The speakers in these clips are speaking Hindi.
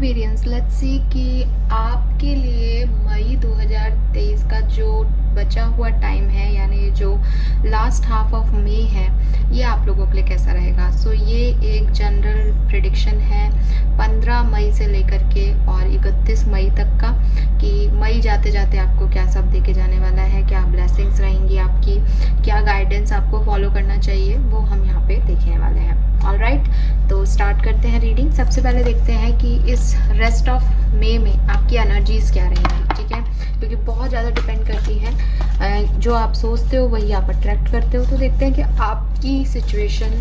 एक्वेरियंस, लेट्स सी कि आपके लिए मई 2023 का जो बचा हुआ टाइम है, यानी जो लास्ट हाफ ऑफ मई है, ये आप लोगों के लिए कैसा रहेगा। सो ये एक जनरल प्रिडिक्शन है 15 मई से लेकर के और 31 मई तक का, कि मई जाते जाते आपको क्या सब देके जाने वाला है, क्या ब्लेसिंग्स रहेंगी आपकी, क्या गाइडेंस आपको फॉलो करना चाहिए, वो हम यहाँ पे देखने वाले हैं। ऑलराइट, तो स्टार्ट करते हैं रीडिंग। सबसे पहले देखते हैं कि इस रेस्ट ऑफ मई में आपकी एनर्जीज क्या रहेंगी, ठीक है, क्योंकि बहुत ज़्यादा डिपेंड करती हैं। जो आप सोचते हो वही आप अट्रैक्ट करते हो। तो देखते हैं कि आपकी सिचुएशन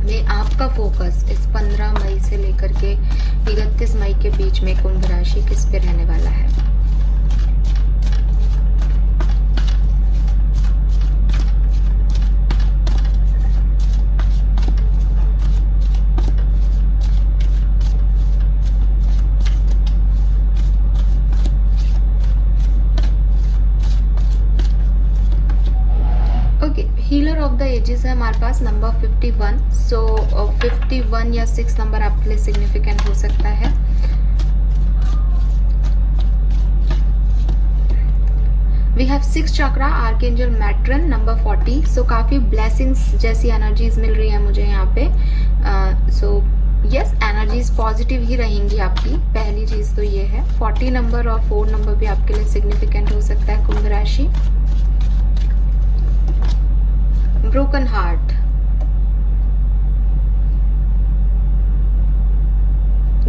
में आपका फोकस इस 15 मई से लेकर के 31 मई के बीच में कुंभ राशि किस पे रहने वाला है। हीलर ऑफ द एजेस है हमारे पास नंबर 51। सो 51 या 6 नंबर आपके लिए सिग्निफिकेंट हो सकता है। We have 6 chakra, archangel Metatron number 40। So काफी ब्लेसिंग्स जैसी एनर्जीज मिल रही है मुझे यहाँ पे। सो यस, एनर्जीज पॉजिटिव ही रहेंगी आपकी। पहली चीज तो ये है। 40 नंबर और 4 नंबर भी आपके लिए सिग्निफिकेंट हो सकता है कुंभ राशि। ब्रोकन हार्ट,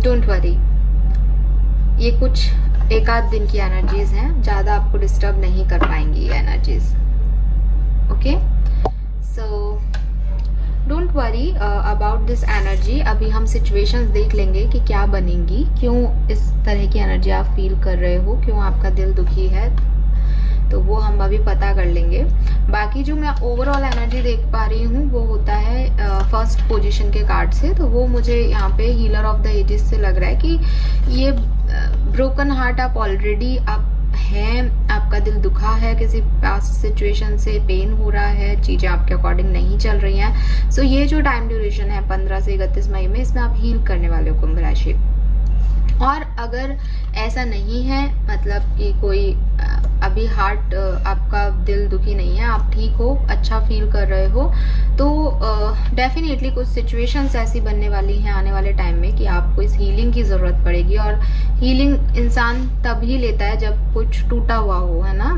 डोंट वरी, ये कुछ एक आध दिन की एनर्जीज हैं, ज्यादा आपको डिस्टर्ब नहीं कर पाएंगी ये energies. Okay, so don't worry about this energy. अभी हम सिचुएशंस देख लेंगे कि क्या बनेंगी, क्यों इस तरह की एनर्जी आप फील कर रहे हो, क्यों आपका दिल दुखी है, तो वो हम अभी पता कर लेंगे। बाकी जो मैं ओवरऑल एनर्जी देख पा रही हूँ वो होता है फर्स्ट पोजीशन के कार्ड से। तो वो मुझे यहाँ पे हीलर ऑफ द एजेस से लग रहा है कि ये ब्रोकन हार्ट आप ऑलरेडी आप हैं, आपका दिल दुखा है किसी पास्ट सिचुएशन से, पेन हो रहा है, चीजें आपके अकॉर्डिंग नहीं चल रही हैं। सो ये जो टाइम ड्यूरेशन है 15 से 31 मई में, इसमें आप हील करने वाले हो कुंभ राशि। और अगर ऐसा नहीं है, मतलब कि कोई अभी हार्ट आपका दिल दुखी नहीं है, आप ठीक हो, अच्छा फील कर रहे हो, तो डेफिनेटली कुछ सिचुएशंस ऐसी बनने वाली हैं आने वाले टाइम में कि आपको इस हीलिंग की ज़रूरत पड़ेगी। और हीलिंग इंसान तभी लेता है जब कुछ टूटा हुआ हो, है ना।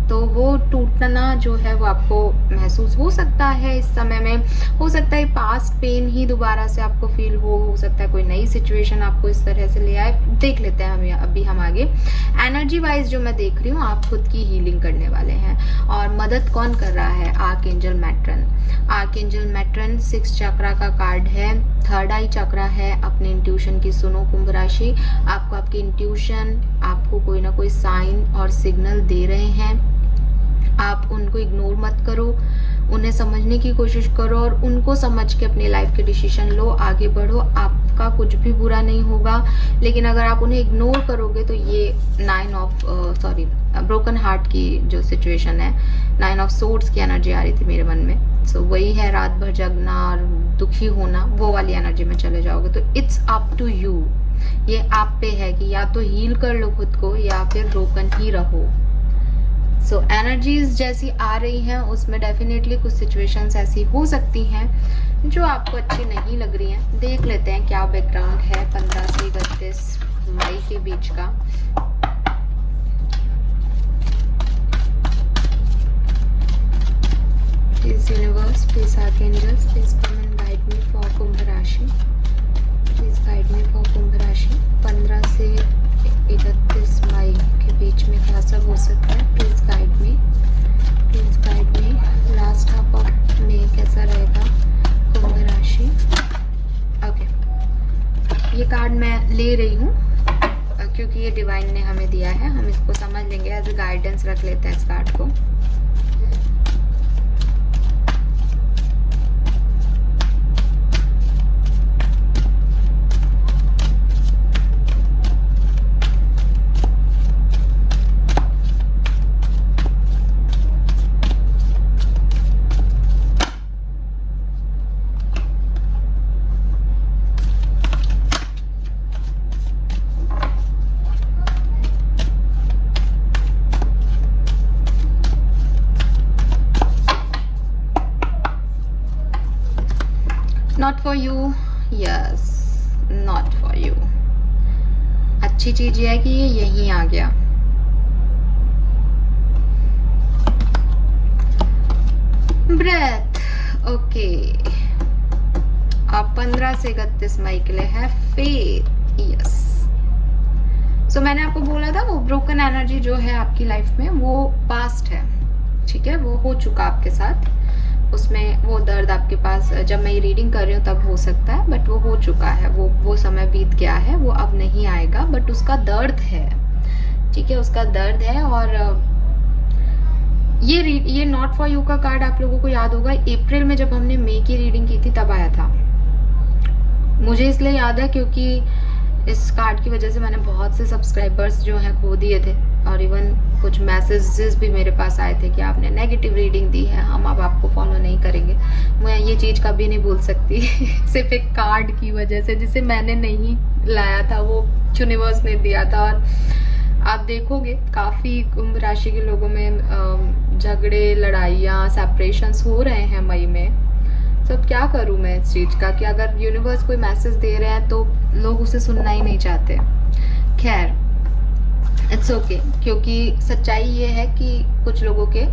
तो वो टूटना जो है वो आपको महसूस हो सकता है इस समय में। हो सकता है पास्ट पेन ही दोबारा से आपको फील हो सकता है कोई नई सिचुएशन आपको इस तरह से ले आए। देख लेते हैं हम आगे। एनर्जी वाइज जो मैं देख रही हूँ, आप खुद की हीलिंग करने वाले हैं। और मदद कौन कर रहा है? Archangel matron. आर्कएंजल मैट्रन 6 चक्रा का कार्ड है, थर्ड आई चक्रा है। अपने इंट्यूशन की सुनो कुंभ राशि। आपको आपकी इंट्यूशन आपको कोई ना कोई साइन और सिग्नल दे रहे हैं, आप उनको इग्नोर मत करो, उन्हें समझने की कोशिश करो और उनको समझ के अपनी लाइफ के डिसीजन लो, आगे बढ़ो। आपका कुछ भी बुरा नहीं होगा। लेकिन अगर आप उन्हें इग्नोर करोगे तो ये ब्रोकन हार्ट की जो सिचुएशन है, 9 ऑफ सोर्ड्स की एनर्जी आ रही थी मेरे मन में। सो वही है, रात भर जगना और दुखी होना, वो वाली एनर्जी में चले जाओगे। तो इट्स अप टू यू, ये आप पे है कि या तो हील कर लो खुद को या फिर ब्रोकन ही रहो। सो एनर्जीज जैसी आ रही हैं उसमें डेफिनेटली कुछ सिचुएशंस ऐसी हो सकती हैं जो आपको अच्छी नहीं लग रही हैं। देख लेते हैं क्या बैकग्राउंड है 15 से 31 मई के बीच का। Please universe, please archangels, please come and guide me for कुंभ राशि। प्लीज गाइड मी फॉर कुंभ राशि 15 से 31 मई के बीच में क्या सब हो सकता है। Please guide me, please guide me. Last half of May कैसा रहेगा कुंभ राशि। ओके, ये कार्ड मैं ले रही हूँ क्योंकि ये डिवाइन ने हमें दिया है, हम इसको समझ लेंगे, एज ए गाइडेंस रख लेते हैं इस कार्ड को। For you, yes, not for you. अच्छी चीज ये है कि ये यहीं आ गया। Breath, okay. अब 15 से 31 मई के लिए है फेथ, यस। सो मैंने आपको बोला था वो ब्रोकन एनर्जी जो है आपकी लाइफ में वो पास्ट है, ठीक है, वो हो चुका आपके साथ। उसमें वो दर्द आपके पास जब मैं ये रीडिंग कर रही हूँ तब हो सकता है, बट वो हो चुका है, वो समय बीत गया है, वो अब नहीं आएगा, बट उसका दर्द है, ठीक है, उसका दर्द है। और ये नॉट फॉर यू का कार्ड आप लोगों को याद होगा, अप्रैल में जब हमने मई की रीडिंग की थी तब आया था। मुझे इसलिए याद है क्योंकि इस कार्ड की वजह से मैंने बहुत से सब्सक्राइबर्स जो हैं खो दिए थे, और इवन कुछ मैसेजेस भी मेरे पास आए थे कि आपने नेगेटिव रीडिंग दी है, हम अब आपको फॉलो नहीं करेंगे। मैं ये चीज़ कभी नहीं भूल सकती सिर्फ एक कार्ड की वजह से, जिसे मैंने नहीं लाया था, वो यूनिवर्स ने दिया था। और आप देखोगे काफ़ी कुंभ राशि के लोगों में झगड़े, लड़ाइयाँ, सेपरेशंस हो रहे हैं मई में। सब क्या करूँ मैं इस चीज़ का कि अगर यूनिवर्स कोई मैसेज दे रहे हैं तो लोग उसे सुनना ही नहीं चाहते। खैर, इट्स ओके, क्योंकि सच्चाई ये है कि कुछ लोगों के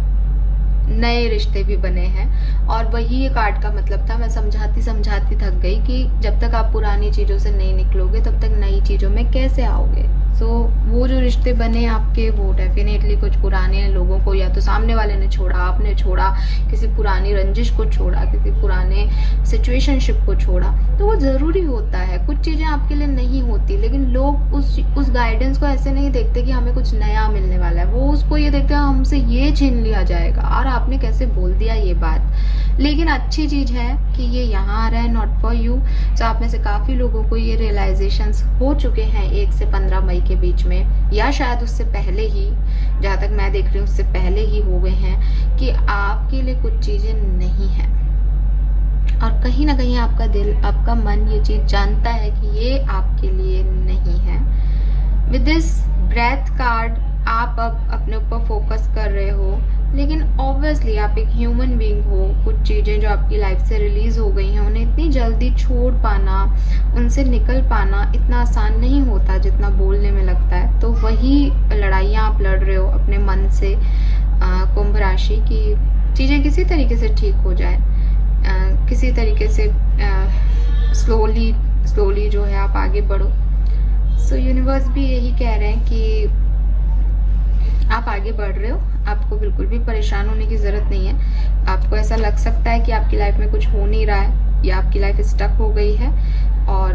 नए रिश्ते भी बने हैं, और वही ये कार्ड का मतलब था। मैं समझाती समझाती थक गई कि जब तक आप पुरानी चीज़ों से नहीं निकलोगे तब तक नई चीज़ों में कैसे आओगे। सो वो जो रिश्ते बने आपके, वो डेफिनेटली कुछ पुराने लोगों को या तो सामने वाले ने छोड़ा, आपने छोड़ा, किसी पुरानी रंजिश को छोड़ा, किसी पुराने सिचुएशनशिप को छोड़ा, तो वो ज़रूरी होता है। कुछ चीज़ें आपके लिए नहीं होती, लेकिन लोग उस गाइडेंस को ऐसे नहीं देखते कि हमें कुछ नया मिलने वाला है, वो उसको ये देखते हैं हमसे ये छीन लिया जाएगा, और आपने कैसे बोल दिया ये बात। लेकिन अच्छी चीज़ है कि ये यहाँ आ रहा है, नॉट फॉर यू। तो आप में से काफ़ी लोगों को ये रियलाइजेशंस हो चुके हैं 1 से 15 मई के बीच में, या शायद उससे पहले ही, जहाँ तक मैं देख रही हूँ उससे पहले ही हो गए हैं, कि आपके लिए कुछ चीज़ें नहीं हैं। और कहीं ना कहीं आपका दिल, आपका मन ये चीज़ जानता है कि ये आपके लिए नहीं है। विद दिस ब्रेथ कार्ड आप अब अपने ऊपर फोकस कर रहे हो, लेकिन ऑब्वियसली आप एक ह्यूमन बीइंग हो। कुछ चीज़ें जो आपकी लाइफ से रिलीज़ हो गई हैं, उन्हें इतनी जल्दी छोड़ पाना, उनसे निकल पाना इतना आसान नहीं होता जितना बोलने में लगता है। तो वही लड़ाइयाँ आप लड़ रहे हो अपने मन से, कुंभ राशि, की चीज़ें किसी तरीके से ठीक हो जाए, किसी तरीके से स्लोली जो है आप आगे बढ़ो। सो यूनिवर्स भी यही कह रहे हैं कि आप आगे बढ़ रहे हो, आपको बिल्कुल भी परेशान होने की ज़रूरत नहीं है। आपको ऐसा लग सकता है कि आपकी लाइफ में कुछ हो नहीं रहा है या आपकी लाइफ स्टक हो गई है, और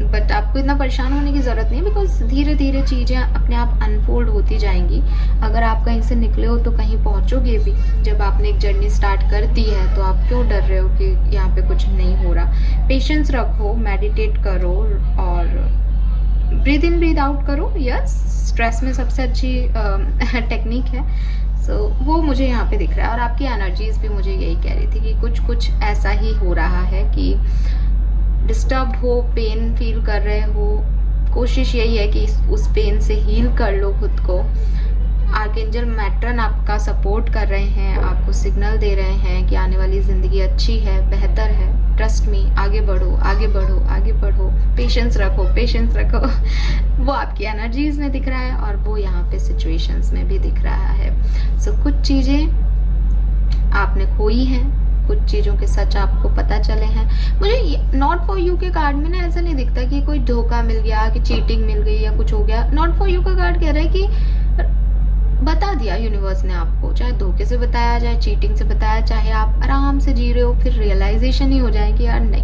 बट आपको इतना परेशान होने की ज़रूरत नहीं है, बिकॉज धीरे धीरे चीज़ें अपने आप अनफोल्ड होती जाएंगी। अगर आप कहीं से निकले हो तो कहीं पहुंचोगे भी। जब आपने एक जर्नी स्टार्ट कर दी है तो आप क्यों डर रहे हो कि यहाँ पे कुछ नहीं हो रहा। पेशेंस रखो, मेडिटेट करो और ब्रीद इन ब्रीद आउट करो। यस, स्ट्रेस में सबसे अच्छी टेक्निक है। सो वो मुझे यहाँ पे दिख रहा है, और आपकी एनर्जीज भी मुझे यही कह रही थी कि कुछ ऐसा ही हो रहा है कि डिस्टर्ब्ड हो, पेन फील कर रहे हो। कोशिश यही है कि उस पेन से हील कर लो खुद को। आर्कएंजल मैट्रन आपका सपोर्ट कर रहे हैं, आपको सिग्नल दे रहे हैं कि आने वाली ज़िंदगी अच्छी है, बेहतर है। ट्रस्ट मी, आगे बढ़ो, आगे बढ़ो, आगे बढ़ो, पेशेंस रखो, पेशेंस रखो। वो आपकी एनर्जीज में दिख रहा है, और वो यहाँ पे सिचुएशंस में भी दिख रहा है। सो कुछ चीज़ें आपने खोई हैं, कुछ चीज़ों के सच आपको पता चले हैं। मुझे नॉट फॉर यू के कार्ड में ना ऐसा नहीं दिखता कि कोई धोखा मिल गया, कि चीटिंग मिल गई या कुछ हो गया। नॉट फॉर यू का कार्ड कह रहा है कि बता दिया यूनिवर्स ने आपको, चाहे धोखे से बताया, चाहे चीटिंग से बताया, चाहे आप आराम से जी रहे हो, फिर रियलाइजेशन ही हो जाए कि यार नहीं,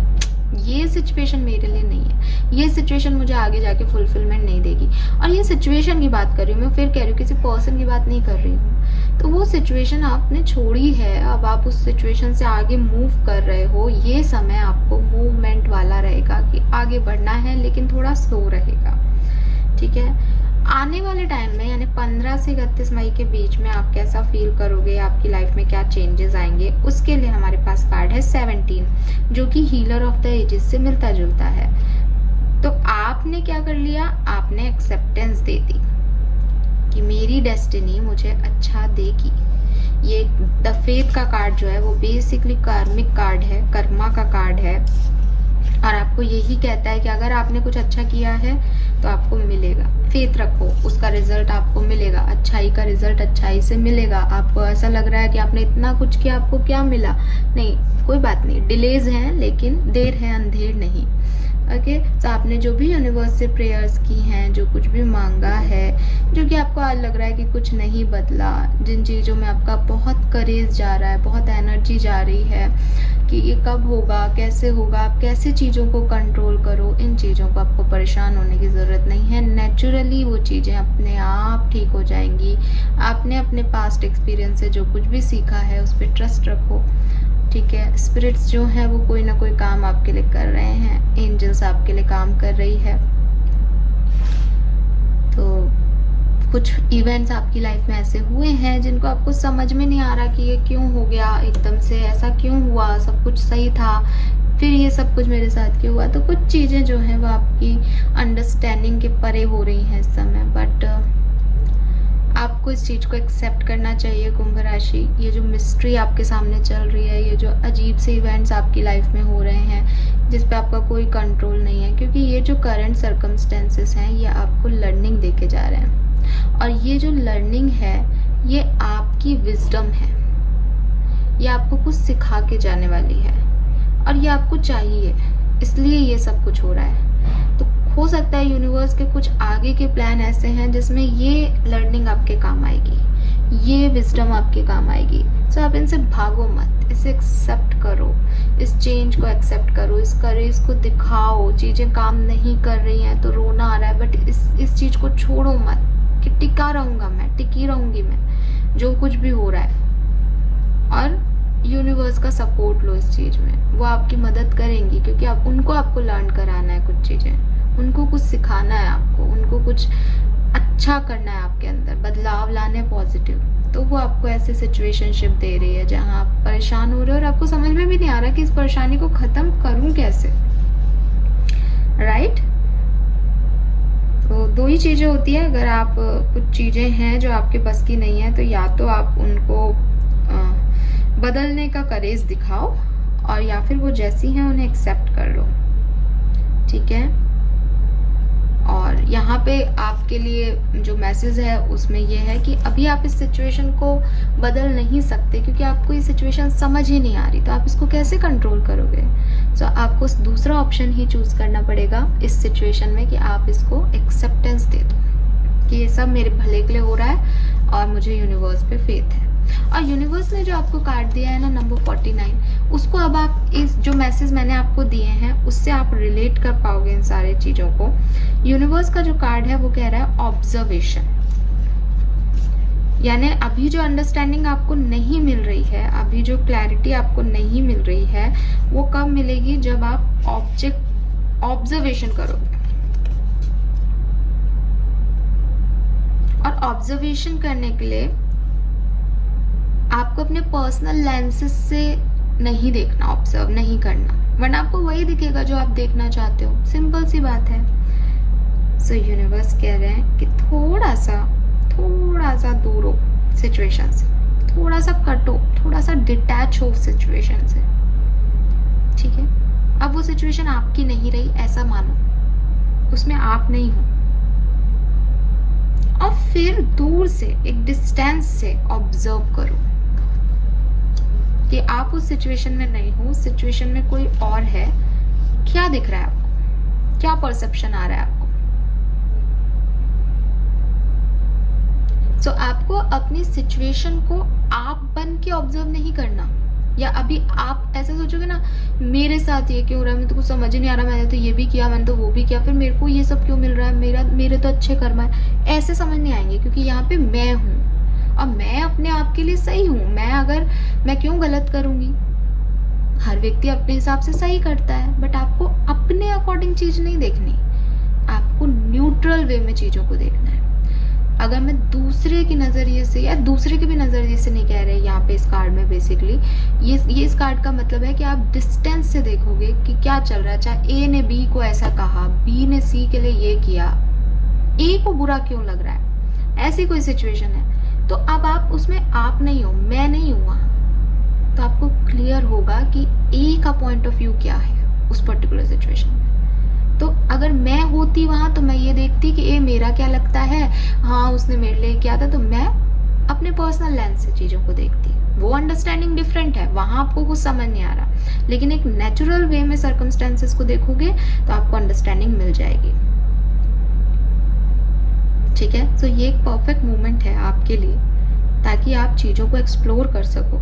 ये सिचुएशन मेरे लिए नहीं है, ये सिचुएशन मुझे आगे जाके फुलफिलमेंट नहीं देगी। और ये सिचुएशन की बात कर रही हूँ मैं, फिर कह रही हूँ, किसी पर्सन की बात नहीं कर रही हूँ। तो वो सिचुएशन आपने छोड़ी है, अब आप उस सिचुएशन से आगे मूव कर रहे हो। ये समय आपको मूवमेंट वाला रहेगा कि आगे बढ़ना है, लेकिन थोड़ा स्लो रहेगा, ठीक है। आने वाले टाइम में यानी 15 से 31 मई के बीच में आप कैसा फील करोगे, आपकी लाइफ में क्या चेंजेस आएंगे, उसके लिए हमारे पास कार्ड है 17, जो कि हीलर ऑफ द एजेस से मिलता जुलता है। तो आपने क्या कर लिया, आपने एक्सेप्टेंस दे दी कि मेरी डेस्टिनी मुझे अच्छा देगी। ये द फेथ का कार्ड जो है वो बेसिकली कार्मिक कार्ड है, कर्मा का कार्ड है। और आपको यही कहता है कि अगर आपने कुछ अच्छा किया है तो आपको मिलेगा। फेथ रखो, उसका रिजल्ट आपको मिलेगा। अच्छाई का रिजल्ट अच्छाई से मिलेगा। आपको ऐसा लग रहा है कि आपने इतना कुछ किया, आपको क्या मिला? नहीं, कोई बात नहीं, डिलेज हैं लेकिन देर है अंधेर नहीं। ओके, तो आपने जो भी यूनिवर्स से प्रेयर्स की हैं, जो कुछ भी मांगा है, जो कि आपको आज लग रहा है कि कुछ नहीं बदला, जिन चीज़ों में आपका बहुत करेज जा रहा है, बहुत एनर्जी जा रही है कि ये कब होगा, कैसे होगा, आप कैसे चीज़ों को कंट्रोल करो, इन चीज़ों को आपको परेशान होने की ज़रूरत नहीं है। नेचुरली वो चीज़ें अपने आप ठीक हो जाएंगी। आपने अपने पास्ट एक्सपीरियंस से जो कुछ भी सीखा है उस पर ट्रस्ट रखो, ठीक है। स्पिरिट्स जो हैं वो कोई ना कोई काम आपके लिए कर रहे हैं, एंजल्स आपके लिए काम कर रही है। तो कुछ इवेंट्स आपकी लाइफ में ऐसे हुए हैं जिनको आपको समझ में नहीं आ रहा कि ये क्यों हो गया, एकदम से ऐसा क्यों हुआ, सब कुछ सही था, फिर ये सब कुछ मेरे साथ क्यों हुआ। तो कुछ चीज़ें जो हैं वो आपकी अंडरस्टैंडिंग के परे हो रही हैं इस समय, बट आपको इस चीज़ को एक्सेप्ट करना चाहिए कुंभ राशि। ये जो मिस्ट्री आपके सामने चल रही है, ये जो अजीब से इवेंट्स आपकी लाइफ में हो रहे हैं जिस पे आपका कोई कंट्रोल नहीं है, क्योंकि ये जो करंट सर्कमस्टेंसेस हैं ये आपको लर्निंग देके जा रहे हैं। और ये जो लर्निंग है ये आपकी विजडम है, ये आपको कुछ सिखा के जाने वाली है और ये आपको चाहिए, इसलिए ये सब कुछ हो रहा है। तो हो सकता है यूनिवर्स के कुछ आगे के प्लान ऐसे हैं जिसमें ये लर्निंग आपके काम आएगी, ये विजडम आपके काम आएगी। सो आप इनसे भागो मत, इसे एक्सेप्ट करो, इस चेंज को एक्सेप्ट करो, इस करेज को दिखाओ। चीज़ें काम नहीं कर रही हैं तो रोना आ रहा है, बट इस चीज़ को छोड़ो मत कि टिका रहूँगा मैं, टिकी रहूँगी मैं, जो कुछ भी हो रहा है। और यूनिवर्स का सपोर्ट लो इस चीज़ में, वो आपकी मदद करेंगी, क्योंकि आपको लर्न कराना है कुछ चीज़ें, उनको कुछ सिखाना है आपको, उनको कुछ अच्छा करना है आपके अंदर, बदलाव लाने पॉजिटिव। तो वो आपको ऐसे सिचुएशनशिप दे रही है जहाँ आप परेशान हो रहे हो और आपको समझ में भी नहीं आ रहा कि इस परेशानी को ख़त्म करूँ कैसे, राइट। तो दो ही चीज़ें होती है, अगर आप कुछ चीज़ें हैं जो आपके बस की नहीं है तो या तो आप उनको बदलने का करेज दिखाओ और या फिर वो जैसी हैं उन्हें एक्सेप्ट कर लो, ठीक है। और यहाँ पे आपके लिए जो मैसेज है उसमें ये है कि अभी आप इस सिचुएशन को बदल नहीं सकते क्योंकि आपको ये सिचुएशन समझ ही नहीं आ रही, तो आप इसको कैसे कंट्रोल करोगे। तो आपको दूसरा ऑप्शन ही चूज करना पड़ेगा इस सिचुएशन में कि आप इसको एक्सेप्टेंस दे दो कि ये सब मेरे भले के लिए हो रहा है और मुझे यूनिवर्स पे फेथ है। और यूनिवर्स ने जो आपको कार्ड दिया है ना, नंबर 49, उसको अब आप इस जो मैसेज मैंने आपको दिए हैं उससे आप रिलेट कर पाओगे इन सारे चीज़ों को। यूनिवर्स का जो कार्ड है वो कह रहा है ऑब्जर्वेशन, यानी अभी जो अंडरस्टैंडिंग आपको नहीं मिल रही है, अभी जो क्लैरिटी आपको नहीं मिल रही है, वो कब मिलेगी, जब आप ऑब्जर्वेशन करोगे। और ऑब्जर्वेशन करने के लिए आपको अपने पर्सनल लेंसेज से नहीं देखना, ऑब्जर्व नहीं करना, वरना आपको वही दिखेगा जो आप देखना चाहते हो। सिंपल सी बात है। सो यूनिवर्स कह रहे हैं कि थोड़ा सा दूर हो सिचुएशन से, थोड़ा सा कटो, थोड़ा सा डिटैच हो सिचुएशन से, ठीक है। अब वो सिचुएशन आपकी नहीं रही ऐसा मानो, उसमें आप नहीं हो, और फिर दूर से एक डिस्टेंस से ऑब्जर्व करो कि आप उस सिचुएशन में नहीं हो, सिचुएशन में कोई और है। क्या दिख रहा है आपको, क्या परसेप्शन आ रहा है आपको। सो आपको अपनी सिचुएशन को आप बन के ऑब्जर्व नहीं करना, या अभी आप ऐसे सोचोगे ना मेरे साथ ये क्यों हो रहा है, मुझे तो कुछ समझ ही नहीं आ रहा, मैंने तो ये भी किया, मैंने तो वो भी किया, फिर मेरे को ये सब क्यों मिल रहा है, मेरे तो अच्छे कर्म है, ऐसे समझ नहीं आएंगे। क्योंकि यहाँ पे मैं हूँ और मैं अपने आप के लिए सही हूँ, मैं क्यों गलत करूंगी। हर व्यक्ति अपने हिसाब से सही करता है, बट आपको अपने अकॉर्डिंग चीज नहीं देखनी, आपको न्यूट्रल वे में चीजों को देखना है। अगर मैं दूसरे के नज़रिए से या दूसरे के भी नज़रिए से नहीं कह रहे यहाँ पे इस कार्ड में, बेसिकली ये इस कार्ड का मतलब है कि आप डिस्टेंस से देखोगे कि क्या चल रहा है। चाहे ए ने बी को ऐसा कहा, बी ने सी के लिए ये किया, ए को बुरा क्यों लग रहा है, ऐसी कोई सिचुएशन है, तो अब आप उसमें आप नहीं हो, मैं नहीं हूँ, तो आपको क्लियर होगा कि ए का पॉइंट ऑफ व्यू क्या है, उस पर्टिकुलर सिचुएशन में। तो अगर मैं होती वहां तो मैं ये देखती कि ये मेरा क्या लगता है, हाँ उसने मेरे लिए किया था, तो मैं अपने पर्सनल लेंस से चीजों को देखती। वो अंडरस्टैंडिंग डिफरेंट है, वहां आपको कुछ समझ नहीं आ रहा, लेकिन एक नेचुरल वे में सर्कमस्टेंसेस को देखोगे तो आपको अंडरस्टैंडिंग मिल जाएगी। ठीक है, तो ये एक परफेक्ट मोमेंट है आपके लिए, ताकि आप चीजों को एक्सप्लोर कर सको।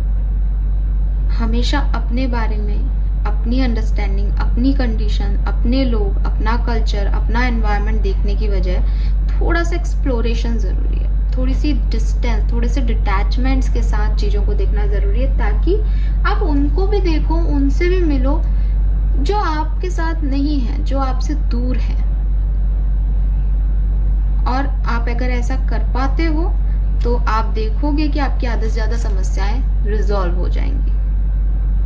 हमेशा अपने बारे में, अपनी अंडरस्टैंडिंग, अपनी कंडीशन, अपने लोग, अपना कल्चर, अपना एनवायरनमेंट देखने की वजह थोड़ा सा एक्सप्लोरेशन जरूरी है, थोड़ी सी डिस्टेंस, थोड़े से डिटैचमेंट्स के साथ चीजों को देखना जरूरी है, ताकि आप उनको भी देखो, उनसे भी मिलो जो आपके साथ नहीं है, जो आपसे दूर है। और आप अगर ऐसा कर पाते हो तो आप देखोगे कि आपकी आधे से ज्यादा समस्याएं रिजॉल्व हो जाएंगी।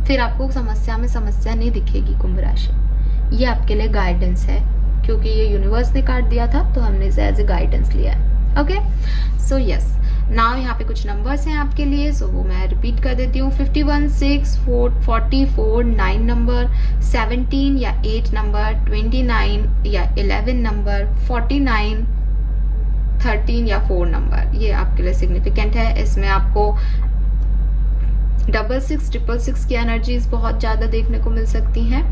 फिर आपको समस्या में समस्या नहीं दिखेगी कुंभ राशि। ये आपके लिए गाइडेंस है, क्योंकि ये यूनिवर्स ने काट दिया था तो हमने इसे एज ए गाइडेंस लिया है। ओके, सो यस, नाउ यहाँ पे कुछ नंबर्स हैं आपके लिए, सो वो मैं रिपीट कर देती हूँ। 51, 6, 4, 44, 9 नंबर, 17 या 8 नंबर, 29 या 11 नंबर, 49, 13 या 4 नंबर, ये आपके लिए सिग्निफिकेंट है। इसमें आपको 66, 666 की एनर्जीज बहुत ज्यादा देखने को मिल सकती हैं।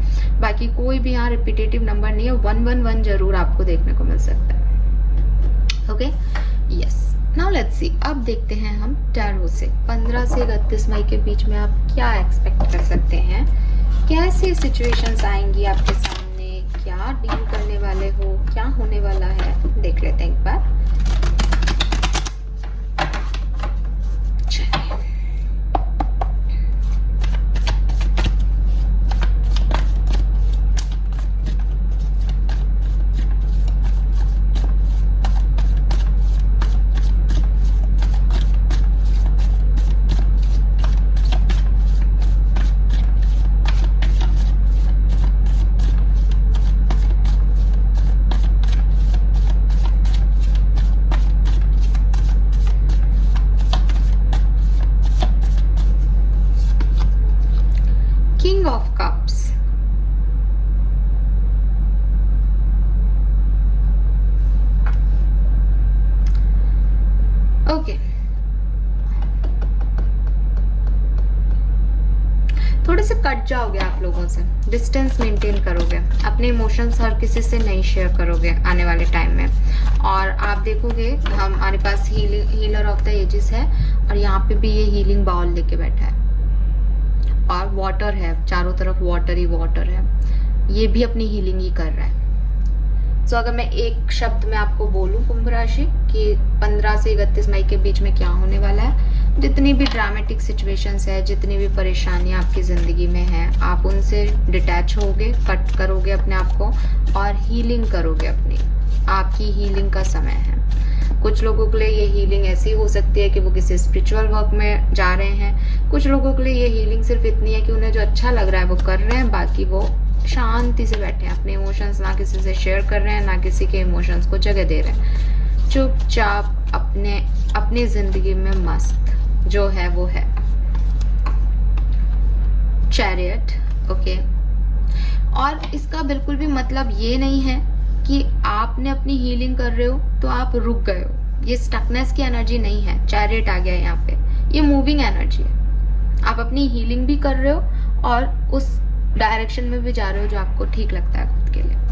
बाकी कोई भी यहाँ रिपीटेटिव नंबर नहीं है। 111 जरूर आपको देखने को मिल सकता है। Okay, yes, now let's see. अब देखते हैं हम टैरो से 15 से 31 मई के बीच में आप क्या एक्सपेक्ट कर सकते हैं, कैसे सिचुएशंस आएंगी आपके सामने, क्या डील करने वाले हो, क्या होने वाला है, देख लेते हैं एक बार। King of Cups, ओके, थोड़े से कट जाओगे आप लोगों से, डिस्टेंस मेंटेन करोगे, अपने इमोशंस हर किसी से नहीं शेयर करोगे आने वाले टाइम में। और आप देखोगे हमारे पास हीलर ऑफ द एजेस है, और यहाँ पे भी ये हीलिंग बाउल लेके बैठा है, और वाटर है, चारों तरफ वाटर ही वाटर है, ये भी अपनी हीलिंग ही कर रहा है। सो अगर मैं एक शब्द में आपको बोलूं कुंभ राशि कि 15 से 31 मई के बीच में क्या होने वाला है, जितनी भी ड्रामेटिक सिचुएशंस है, जितनी भी परेशानियां आपकी जिंदगी में है, आप उनसे डिटैच होगे, कट करोगे अपने आप को और हीलिंग करोगे अपनी। आपकी हीलिंग का समय है। कुछ लोगों के लिए ये हीलिंग ऐसी हो सकती है कि वो किसी स्पिरिचुअल वर्क में जा रहे हैं। कुछ लोगों के लिए ये हीलिंग सिर्फ इतनी है कि उन्हें जो अच्छा लग रहा है वो कर रहे हैं, बाकी वो शांति से बैठे हैं, अपने इमोशंस ना किसी से शेयर कर रहे हैं, ना किसी के इमोशंस को जगह दे रहे हैं, चुपचाप अपने जिंदगी में मस्त जो है वो है। चैरियट, ओके, और इसका बिल्कुल भी मतलब ये नहीं है कि आपने अपनी हीलिंग कर रहे हो तो आप रुक गए हो। ये स्टकनेस की एनर्जी नहीं है। चैरियट आ गया यहाँ पे, ये मूविंग एनर्जी है। आप अपनी हीलिंग भी कर रहे हो और उस डायरेक्शन में भी जा रहे हो जो आपको ठीक लगता है खुद के लिए।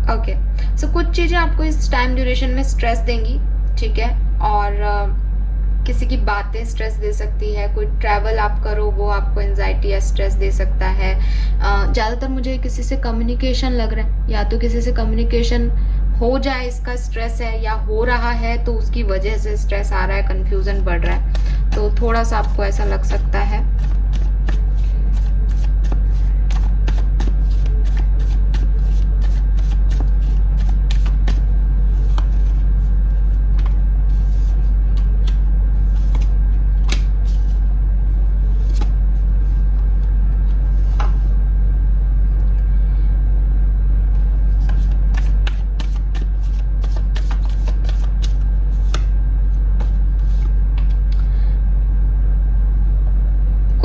ओके, सो कुछ चीजें आपको इस टाइम ड्यूरेशन में स्ट्रेस देंगी, ठीक है, और किसी की बातें स्ट्रेस दे सकती है। कोई ट्रैवल आप करो वो आपको एंजाइटी या स्ट्रेस दे सकता है। ज्यादातर मुझे किसी से कम्युनिकेशन लग रहा है, या तो किसी से कम्युनिकेशन हो जाए इसका स्ट्रेस है, या हो रहा है तो उसकी वजह से स्ट्रेस आ रहा है, कंफ्यूजन बढ़ रहा है, तो थोड़ा सा आपको ऐसा लग सकता है।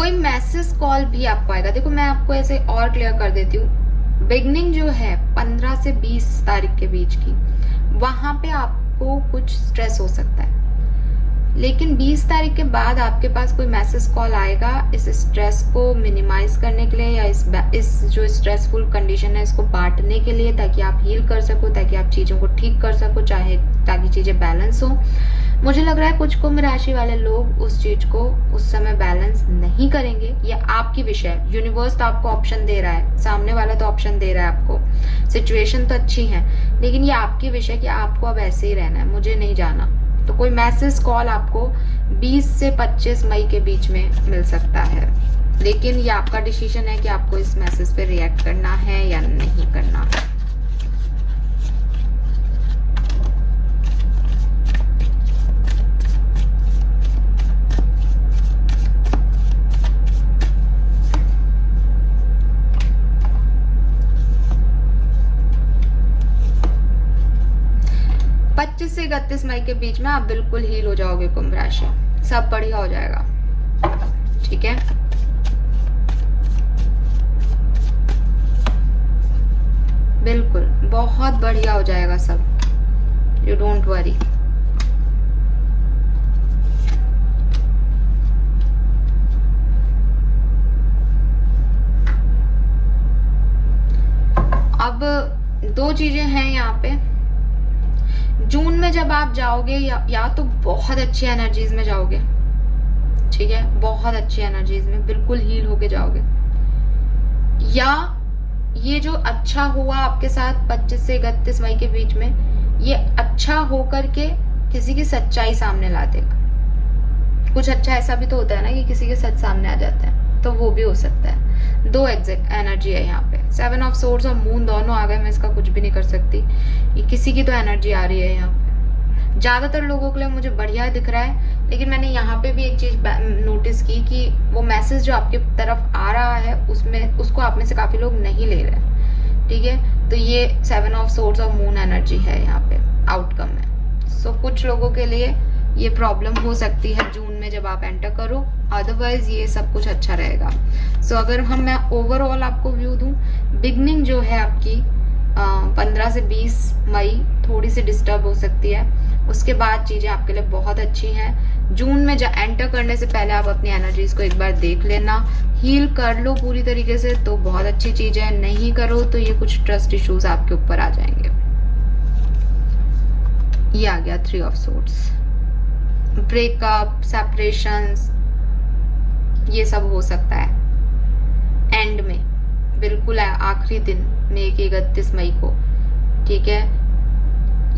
कोई मैसेज कॉल भी आपको आएगा। देखो मैं आपको ऐसे और क्लियर कर देती हूँ, बिगनिंग जो है 15 से 20 तारीख के बीच की, वहां पे आपको कुछ स्ट्रेस हो सकता है, लेकिन 20 तारीख के बाद आपके पास कोई मैसेज कॉल आएगा इस स्ट्रेस को मिनिमाइज करने के लिए, या इस जो स्ट्रेसफुल कंडीशन है इसको बांटने के लिए, ताकि आप हील कर सको, ताकि आप चीज़ों को ठीक कर सको, चाहे ताकि चीज़ें बैलेंस हो। मुझे लग रहा है कुछ कुंभ राशि वाले लोग उस चीज को उस समय बैलेंस नहीं करेंगे। ये आपकी विषय है, यूनिवर्स तो आपको ऑप्शन दे रहा है, सामने वाला तो ऑप्शन दे रहा है आपको, सिचुएशन तो अच्छी है, लेकिन ये आपकी विषय कि आपको अब ऐसे ही रहना है, मुझे नहीं जाना। तो कोई मैसेज कॉल आपको 20 से 25 मई के बीच में मिल सकता है, लेकिन ये आपका डिसीजन है कि आपको इस मैसेज पे रिएक्ट करना है या नहीं करना। से 31 मई के बीच में आप बिल्कुल हील हो जाओगे कुंभ राशि, सब बढ़िया हो जाएगा, ठीक है। बिल्कुल बहुत बढ़िया हो जाएगा सब, यू डोंट वरी। अब दो चीजें हैं यहाँ पे, जून में जब आप जाओगे या तो बहुत अच्छी एनर्जीज में जाओगे, ठीक है, बहुत अच्छी एनर्जीज में बिल्कुल हील होके जाओगे, या ये जो अच्छा हुआ आपके साथ 25 से 31 मई के बीच में, ये अच्छा होकर के किसी की सच्चाई सामने ला देगा। कुछ अच्छा ऐसा भी तो होता है ना कि किसी के सच सामने आ जाता है, तो वो भी हो सकता है। दो एग्जैक्ट एनर्जी है यहाँ पे, 7 ऑफ सोर्ड्स और मून दोनों आ गए, मैं इसका कुछ भी नहीं कर सकती, ये किसी की तो एनर्जी आ रही है यहाँ पे। ज्यादातर लोगों के लिए मुझे बढ़िया दिख रहा है, लेकिन मैंने यहाँ पे भी एक चीज नोटिस की कि वो मैसेज जो आपके तरफ आ रहा है उसमें उसको आप में से काफी लोग नहीं ले रहे, ठीक है। तो ये 7 ऑफ सोर्ड्स और मून एनर्जी है यहाँ पे आउटकम में। सो कुछ लोगों के लिए ये प्रॉब्लम हो सकती है जून में जब आप एंटर करो, अदरवाइज ये सब कुछ अच्छा रहेगा। सो अगर मैं ओवरऑल आपको व्यू दूं, बिगनिंग जो है आपकी 15 से 20 मई थोड़ी सी डिस्टर्ब हो सकती है, उसके बाद चीजें आपके लिए बहुत अच्छी हैं। जून में जब एंटर करने से पहले आप अपनी एनर्जीज को एक बार देख लेना, हील कर लो पूरी तरीके से तो बहुत अच्छी चीज है, नहीं करो तो ये कुछ ट्रस्ट इश्यूज आपके ऊपर आ जाएंगे। ये आ गया 3 ऑफ सोर्ड्स, ब्रेकअप, सेपरेशंस, ये सब हो सकता है एंड में, बिल्कुल आखिरी दिन मई के 31 मई को, ठीक है,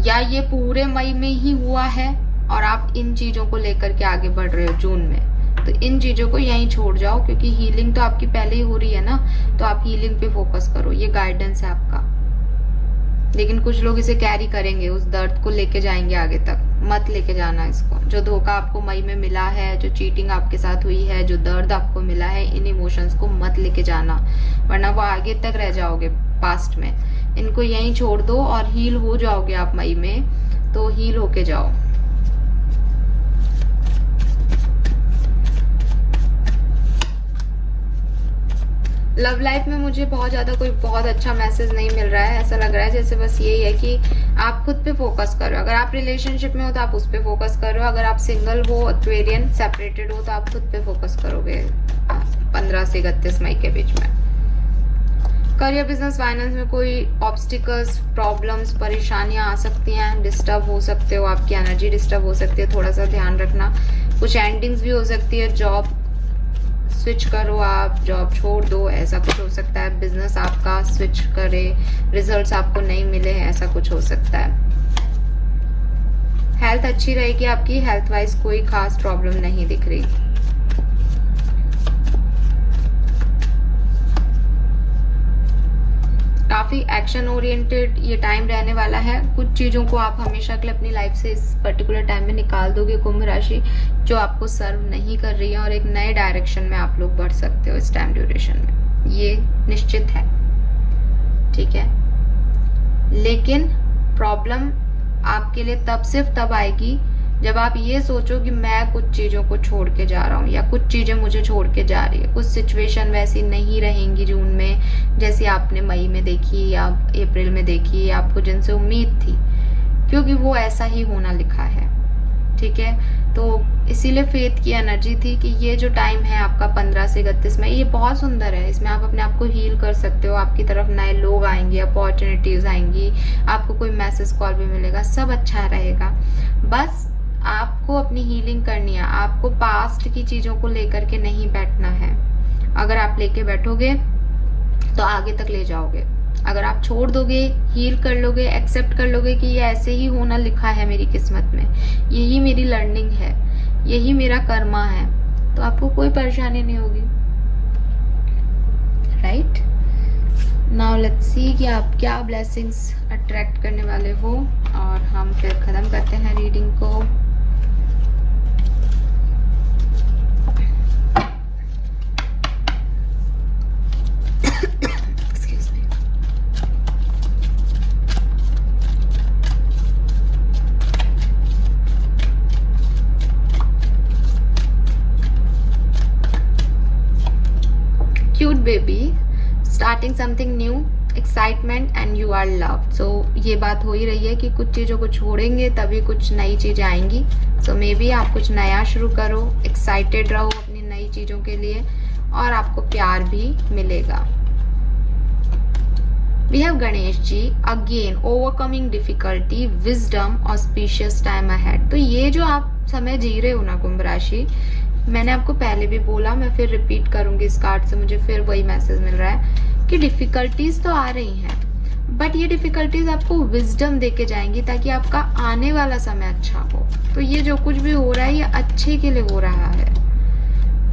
या ये पूरे मई में ही हुआ है और आप इन चीजों को लेकर के आगे बढ़ रहे हो जून में, तो इन चीजों को यहीं छोड़ जाओ, क्योंकि हीलिंग तो आपकी पहले ही हो रही है ना, तो आप हीलिंग पे फोकस करो, ये गाइडेंस है आपका। लेकिन कुछ लोग इसे कैरी करेंगे, उस दर्द को लेके जाएंगे आगे तक, मत लेके जाना इसको। जो धोखा आपको मई में मिला है, जो चीटिंग आपके साथ हुई है, जो दर्द आपको मिला है, इन इमोशंस को मत लेके जाना, वरना वो आगे तक रह जाओगे पास्ट में। इनको यहीं छोड़ दो और हील हो जाओगे आप मई में, तो हील होके जाओ। लव लाइफ में मुझे बहुत ज्यादा कोई बहुत अच्छा मैसेज नहीं मिल रहा है, ऐसा लग रहा है जैसे बस यही है कि आप खुद पे फोकस करो। अगर आप रिलेशनशिप में हो तो आप उस पे फोकस करो, अगर आप सिंगल हो, एक्वेरियन, सेपरेटेड हो, तो आप खुद पे फोकस करोगे 15 से 31 मई के बीच में। करियर, बिजनेस, फाइनेंस में कोई ऑब्स्टिकल्स, प्रॉब्लम्स, परेशानियां आ सकती हैं, डिस्टर्ब हो सकते हो, आपकी एनर्जी डिस्टर्ब हो सकती है, थोड़ा सा ध्यान रखना। कुछ एंडिंग्स भी हो सकती है, जॉब स्विच करो, आप जॉब छोड़ दो, ऐसा कुछ हो सकता है। बिजनेस आपका स्विच करे, रिजल्ट्स आपको नहीं मिले, ऐसा कुछ हो सकता है। हेल्थ अच्छी रहेगी आपकी, हेल्थ वाइज कोई खास प्रॉब्लम नहीं दिख रही। काफी एक्शन ओरिएंटेड ये टाइम रहने वाला है। कुछ चीजों को आप हमेशा के लिए अपनी लाइफ से इस पर्टिकुलर टाइम में निकाल दोगे कुंभ राशि, जो आपको सर्व नहीं कर रही है, और एक नए डायरेक्शन में आप लोग बढ़ सकते हो इस टाइम ड्यूरेशन में, ये निश्चित है, ठीक है। लेकिन प्रॉब्लम आपके लिए सिर्फ तब आएगी जब आप ये सोचो कि मैं कुछ चीज़ों को छोड़ के जा रहा हूँ या कुछ चीज़ें मुझे छोड़ के जा रही है, कुछ सिचुएशन वैसी नहीं रहेंगी जून में जैसी आपने मई में देखी या अप्रैल में देखी या आपको जिनसे उम्मीद थी, क्योंकि वो ऐसा ही होना लिखा है। ठीक है, तो इसीलिए फेथ की एनर्जी थी कि ये जो टाइम है आपका 15 से 31 में, ये बहुत सुंदर है। इसमें आप अपने आप को हील कर सकते हो, आपकी तरफ नए लोग आएंगे, अपॉर्चुनिटीज आएंगी, आपको कोई मैसेज कॉल भी मिलेगा, सब अच्छा रहेगा। बस आपको अपनी हीलिंग करनी है, आपको पास्ट की चीजों को लेकर के नहीं बैठना है। अगर आप लेके बैठोगे तो आगे तक ले जाओगे। अगर आप छोड़ दोगे, हील कर लोगे, एक्सेप्ट कर लोगे कि ये ऐसे ही होना लिखा है मेरी किस्मत में, यही मेरी लर्निंग है, यही मेरा कर्मा है, तो आपको कोई परेशानी नहीं होगी। राइट, नाउ लेट्स सी कि आप क्या ब्लेसिंग्स अट्रैक्ट करने वाले हो, और हम फिर खत्म करते हैं रीडिंग को। Cute baby, starting something new, excitement and you are loved. So ये बात हो ही रही है कि कुछ चीज़ों को छोड़ेंगे तभी कुछ नई चीज़ें आएंगी। सो मे बी आप कुछ नया शुरू करो, एक्साइटेड रहो अपनी नई चीज़ों के लिए, और आपको प्यार भी मिलेगा। We have Ganesh ji again, overcoming difficulty, wisdom, auspicious time ahead. तो ये जो आप समय जी रहे हो ना कुंभ राशि, मैंने आपको पहले भी बोला, मैं फिर रिपीट करूंगी, इस कार्ड से मुझे फिर वही मैसेज मिल रहा है कि डिफिकल्टीज तो आ रही हैं, बट ये डिफिकल्टीज आपको विजडम देके जाएंगी ताकि आपका आने वाला समय अच्छा हो। तो ये जो कुछ भी हो रहा है ये अच्छे के लिए हो रहा है,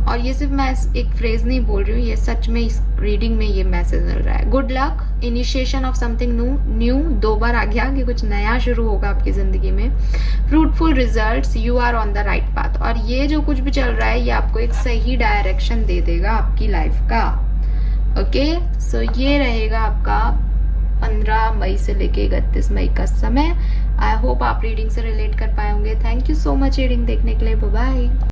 और ये सिर्फ मैं एक फ्रेज नहीं बोल रही हूँ, ये सच में इस रीडिंग में ये मैसेज मिल रहा है। Good luck, initiation of something new, 2 बार आ गया कि कुछ नया शुरू होगा आपकी जिंदगी में। Fruitful results, you are on the right path. और ये जो कुछ भी चल रहा है ये आपको एक सही डायरेक्शन दे देगा आपकी लाइफ का। ओके, सो ये रहेगा आपका 15 मई से लेके 31 मई का समय। आई होप आप रीडिंग से रिलेट कर पाए होंगे। Thank you so much reading देखने के लिए। Bye bye.